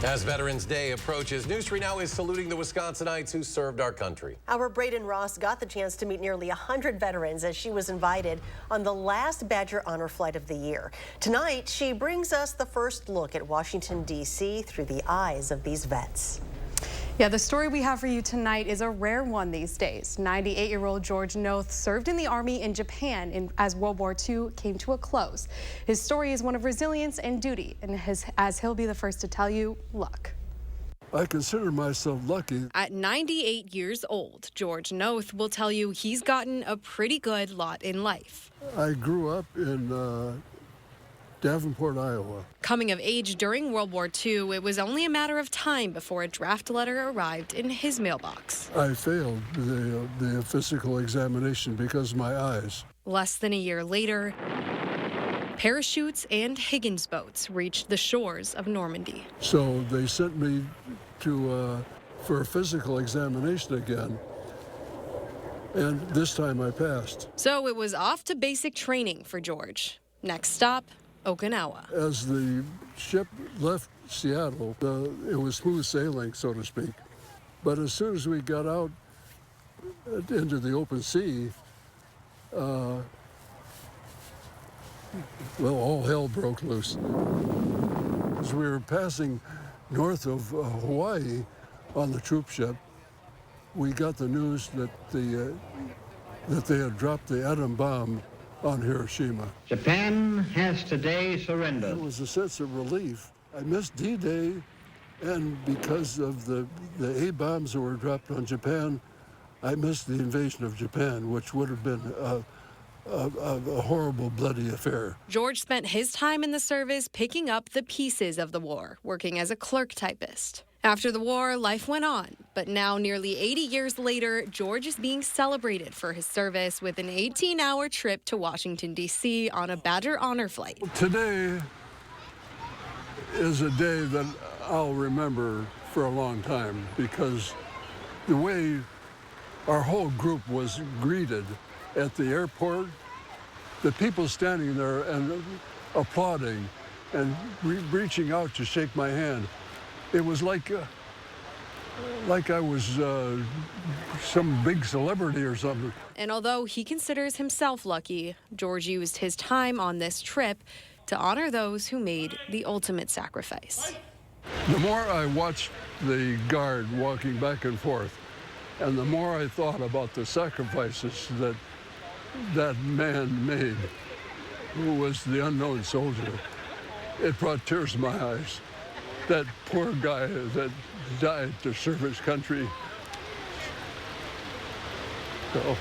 As Veterans Day approaches, News 3 Now is saluting the Wisconsinites who served our country. Our Braden Ross got the chance to meet nearly 100 veterans as she was invited on the last Badger Honor Flight of the year. Tonight, she brings us the first look at Washington, D.C. through the eyes of these vets. Yeah, the story we have for you tonight is a rare one these days. 98-year-old George Noth served in the Army in Japan as World War II came to a close. His story is one of resilience and duty, and as he'll be the first to tell you, luck. I consider myself lucky. At 98 years old, George Noth will tell you he's gotten a pretty good lot in life. I grew up in Davenport, Iowa. Coming of age during World War II, it was only a matter of time before a draft letter arrived in his mailbox. I failed the physical examination because of my eyes. Less than a year later, parachutes and Higgins boats reached the shores of Normandy. So they sent me to for a physical examination again, and this time I passed. So it was off to basic training for George. Next stop, Okinawa. As the ship left Seattle, it was smooth sailing, so to speak. But as soon as we got out into the open sea, well, all hell broke loose. As we were passing north of Hawaii on the troop ship, we got the news that they had dropped the atom bomb on Hiroshima. Japan has today surrendered. It was a sense of relief. I missed D-Day, and because of the A-bombs that were dropped on Japan, I missed the invasion of Japan, which would have been a horrible, bloody affair. George spent his time in the service picking up the pieces of the war, working as a clerk typist. After the war, life went on, but now nearly 80 years later, George is being celebrated for his service with an 18-hour trip to Washington, D.C. on a Badger Honor Flight. Today is a day that I'll remember for a long time because the way our whole group was greeted at the airport, the people standing there and applauding and reaching out to shake my hand, it was like I was some big celebrity or something. And although he considers himself lucky, George used his time on this trip to honor those who made the ultimate sacrifice. The more I watched the guard walking back and forth, and the more I thought about the sacrifices that that man made, who was the unknown soldier, it brought tears to my eyes. That poor guy that died to serve his country. So.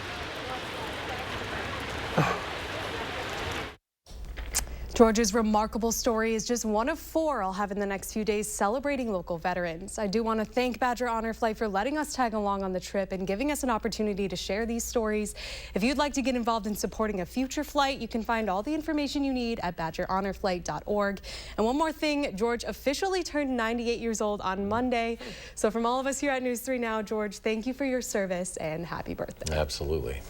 George's remarkable story is just one of 4 I'll have in the next few days celebrating local veterans. I do want to thank Badger Honor Flight for letting us tag along on the trip and giving us an opportunity to share these stories. If you'd like to get involved in supporting a future flight, you can find all the information you need at badgerhonorflight.org. And one more thing, George officially turned 98 years old on Monday. So from all of us here at News 3 Now, George, thank you for your service and happy birthday. Absolutely.